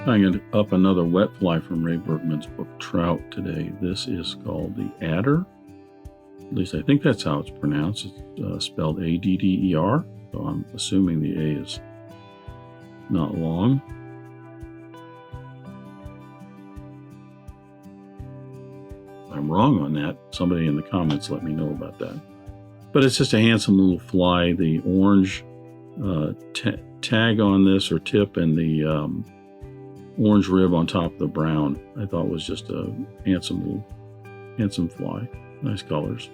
Tying up another wet fly from Ray Bergman's book Trout today. This is called the Adder. At least I think that's how it's pronounced. It's spelled A-D-D-E-R, so I'm assuming the A is not long. If I'm wrong on that, somebody in the comments let me know about that. But it's just a handsome little fly. The orange tag on this, or tip, and the orange rib on top of the brown, I thought was just a handsome fly. Nice colors.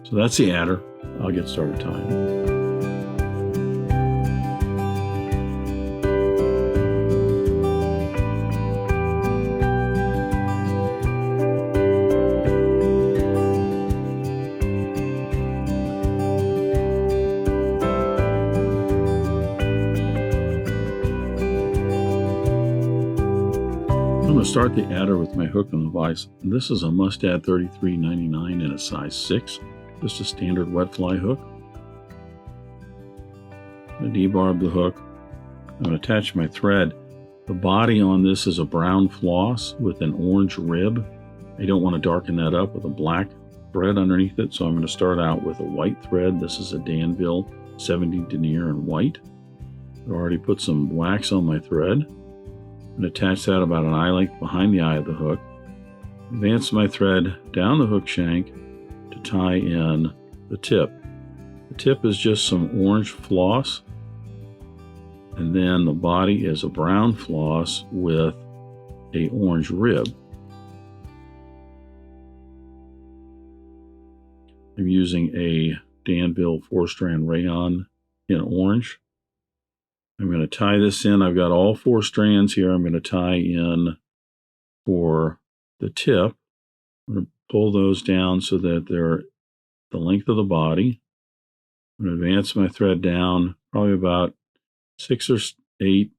So that's the adder. I'll get started tying. I'm going to start the adder with my hook and the vise. This is a Mustad 33.99 in a size 6. Just a standard wet fly hook. I'm going to debarb the hook. I'm going to attach my thread. The body on this is a brown floss with an orange rib. I don't want to darken that up with a black thread underneath it, so I'm going to start out with a white thread. This is a Danville 70 denier in white. I've already put some wax on my thread. I'm going to attach that about an eye length behind the eye of the hook. Advance my thread down the hook shank to tie in the tip. The tip is just some orange floss, and then the body is a brown floss with a orange rib. I'm using a Danville 4-strand Rayon in orange. I'm going to tie this in. I've got all 4 strands here. I'm going to tie in for the tip. I'm going to pull those down so that they're the length of the body. I'm going to advance my thread down probably about 6 or 8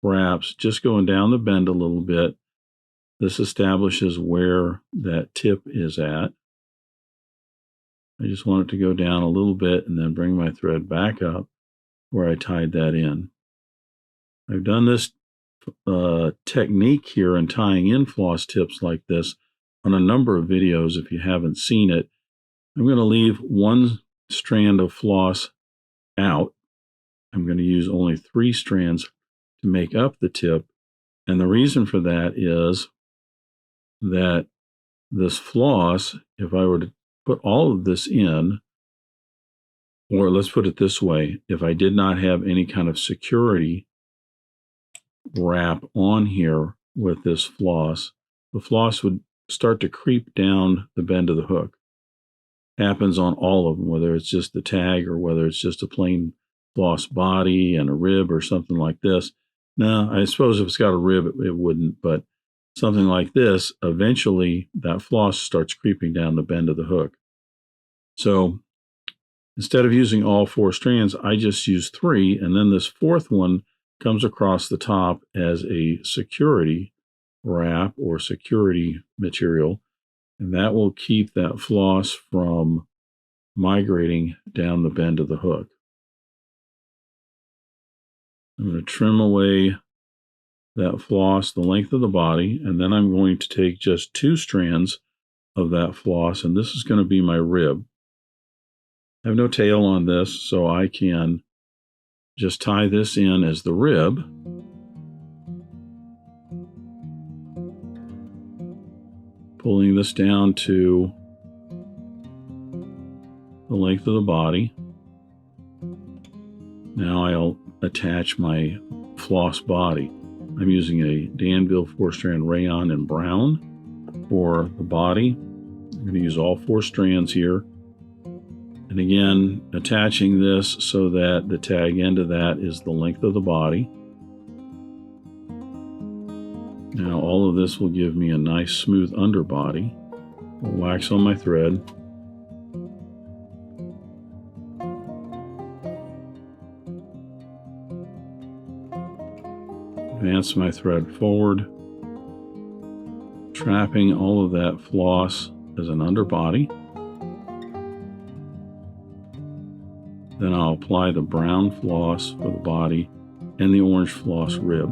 wraps, just going down the bend a little bit. This establishes where that tip is at. I just want it to go down a little bit and then bring my thread back up where I tied that in. I've done this technique here in tying in floss tips like this on a number of videos. If you haven't seen it, I'm going to leave 1 strand of floss out. I'm going to use only 3 strands to make up the tip. And the reason for that is that this floss, if I were to put all of this in, or let's put it this way, if I did not have any kind of security wrap on here with this floss, the floss would start to creep down the bend of the hook. Happens on all of them, whether it's just the tag or whether it's just a plain floss body and a rib or something like this. Now, I suppose if it's got a rib, it wouldn't, but something like this, eventually that floss starts creeping down the bend of the hook. So instead of using all 4 strands, I just use 3, and then this 4th one comes across the top as a security wrap or security material, and that will keep that floss from migrating down the bend of the hook. I'm going to trim away that floss the length of the body, and then I'm going to take just 2 strands of that floss, and this is going to be my rib. I have no tail on this, so I can just tie this in as the rib. Pulling this down to the length of the body. Now I'll attach my floss body. I'm using a Danville 4-strand Rayon in brown for the body. I'm going to use all 4 strands here. And again, attaching this so that the tag end of that is the length of the body. Now all of this will give me a nice smooth underbody. I'll wax on my thread. Advance my thread forward, trapping all of that floss as an underbody. Then I'll apply the brown floss for the body and the orange floss rib.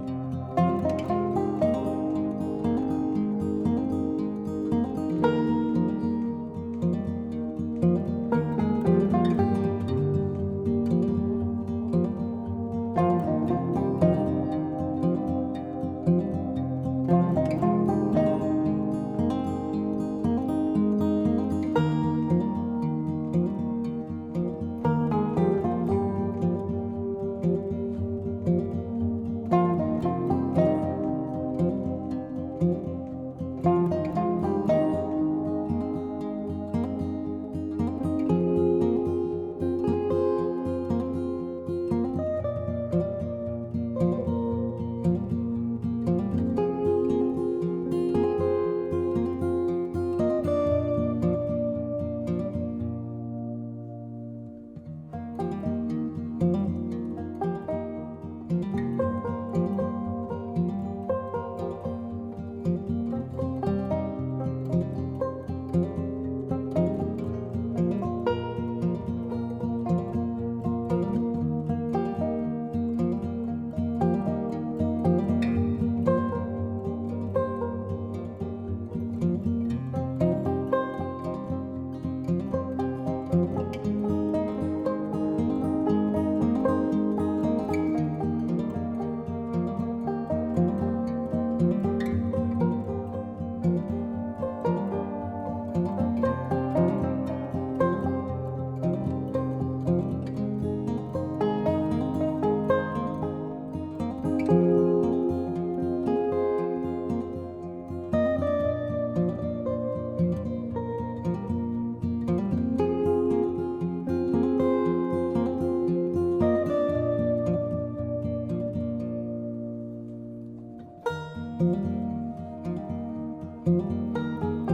I'm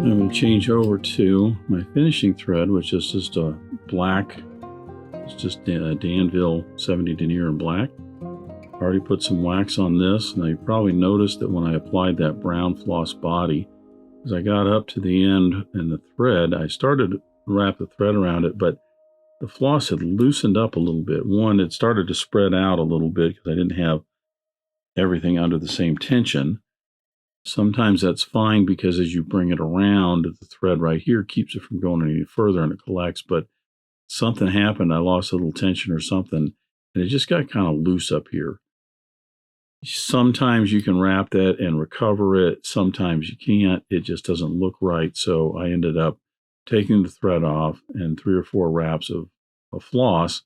going to change over to my finishing thread, which is just a black. It's just a Danville 70 denier in black. I already put some wax on this. Now you probably noticed that when I applied that brown floss body, as I got up to the end and the thread, I started to wrap the thread around it, but the floss had loosened up a little bit. One, it started to spread out a little bit because I didn't have everything under the same tension. Sometimes that's fine because as you bring it around, the thread right here keeps it from going any further and it collects. But something happened. I lost a little tension or something, and it just got kind of loose up here. Sometimes you can wrap that and recover it. Sometimes you can't. It just doesn't look right. So I ended up taking the thread off and 3 or 4 wraps of floss,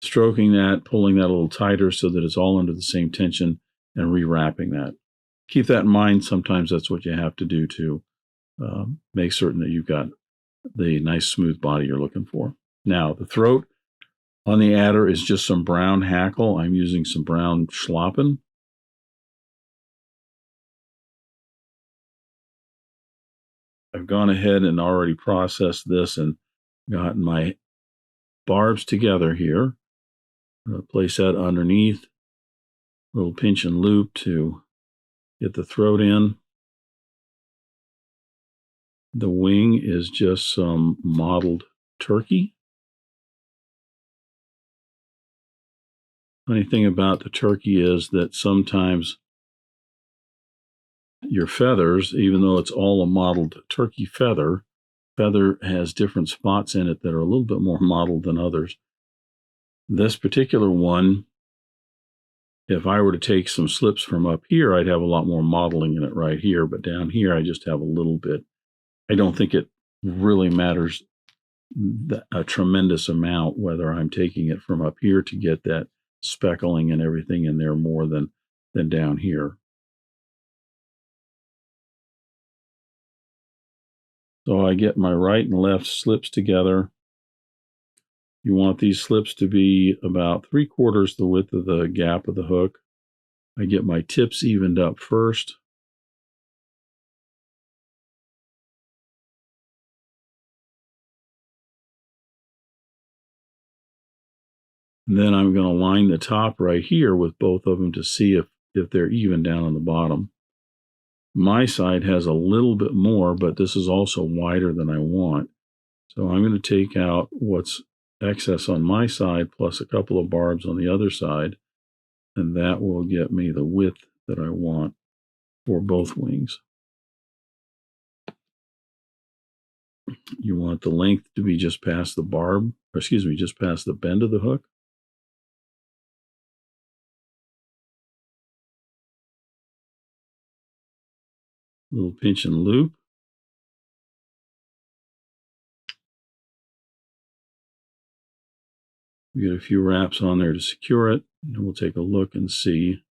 stroking that, pulling that a little tighter so that it's all under the same tension, and rewrapping that. Keep that in mind. Sometimes that's what you have to do to make certain that you've got the nice smooth body you're looking for. Now, the throat on the adder is just some brown Hackle. I'm using some brown Schlappen. I've gone ahead and already processed this and gotten my barbs together here. I'm going to place that underneath, a little pinch and loop to get the throat in. The wing is just some mottled turkey. Funny thing about the turkey is that sometimes your feathers, even though it's all a mottled turkey feather has different spots in it that are a little bit more mottled than others. This particular one, if I were to take some slips from up here, I'd have a lot more mottling in it right here, but down here I just have a little bit. I don't think it really matters a tremendous amount whether I'm taking it from up here to get that speckling and everything in there more than down here. So I get my right and left slips together. You want these slips to be about 3/4 the width of the gap of the hook. I get my tips evened up first. And then I'm going to line the top right here with both of them to see if they're even down on the bottom. My side has a little bit more, but this is also wider than I want. So I'm going to take out what's excess on my side plus a couple of barbs on the other side, and that will get me the width that I want for both wings. You want the length to be just past the just past the bend of the hook. Little pinch and loop. We get a few wraps on there to secure it, and we'll take a look and see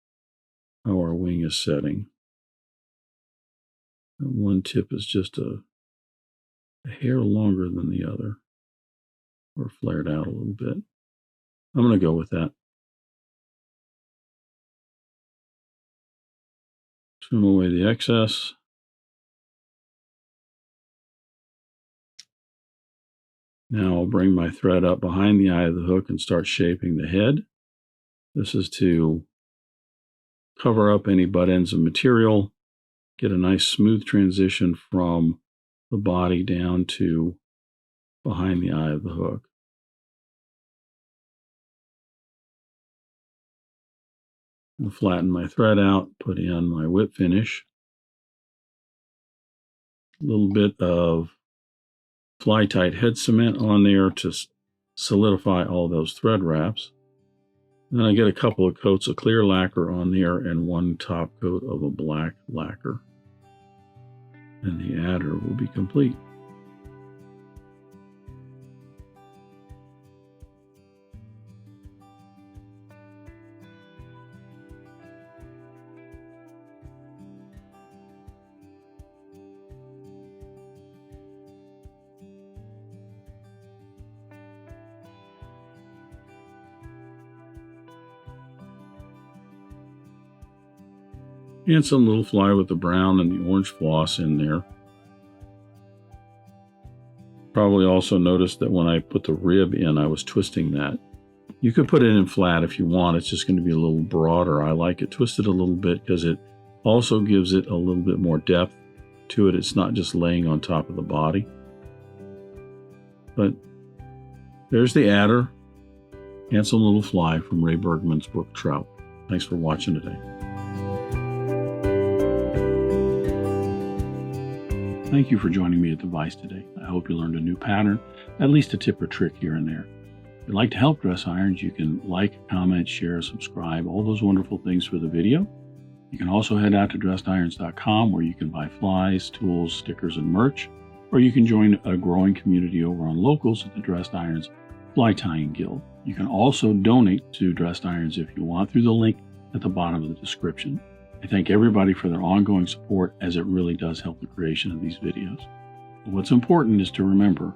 how our wing is setting. And one tip is just a hair longer than the other, or flared out a little bit. I'm going to go with that. Trim away the excess. Now I'll bring my thread up behind the eye of the hook and start shaping the head. This is to cover up any butt ends of material, get a nice smooth transition from the body down to behind the eye of the hook. I'll flatten my thread out, put in my whip finish. A little bit of fly tight head cement on there to solidify all those thread wraps. Then I get a couple of coats of clear lacquer on there and one top coat of a black lacquer. And the adder will be complete. And some little fly with the brown and the orange floss in there. Probably also noticed that when I put the rib in, I was twisting that. You could put it in flat if you want. It's just going to be a little broader. I like it twisted a little bit because it also gives it a little bit more depth to it. It's not just laying on top of the body. But there's the adder and some little fly from Ray Bergman's book, Trout. Thanks for watching today. Thank you for joining me at the Vise today. I hope you learned a new pattern, at least a tip or trick here and there. If you'd like to help Dress Irons, you can like, comment, share, subscribe, all those wonderful things for the video. You can also head out to dressedirons.com where you can buy flies, tools, stickers, and merch, or you can join a growing community over on Locals at the Dressed Irons Fly Tying Guild. You can also donate to Dressed Irons if you want through the link at the bottom of the description. I thank everybody for their ongoing support, as it really does help the creation of these videos. But what's important is to remember,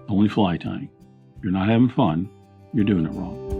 only fly tying. If you're not having fun, you're doing it wrong.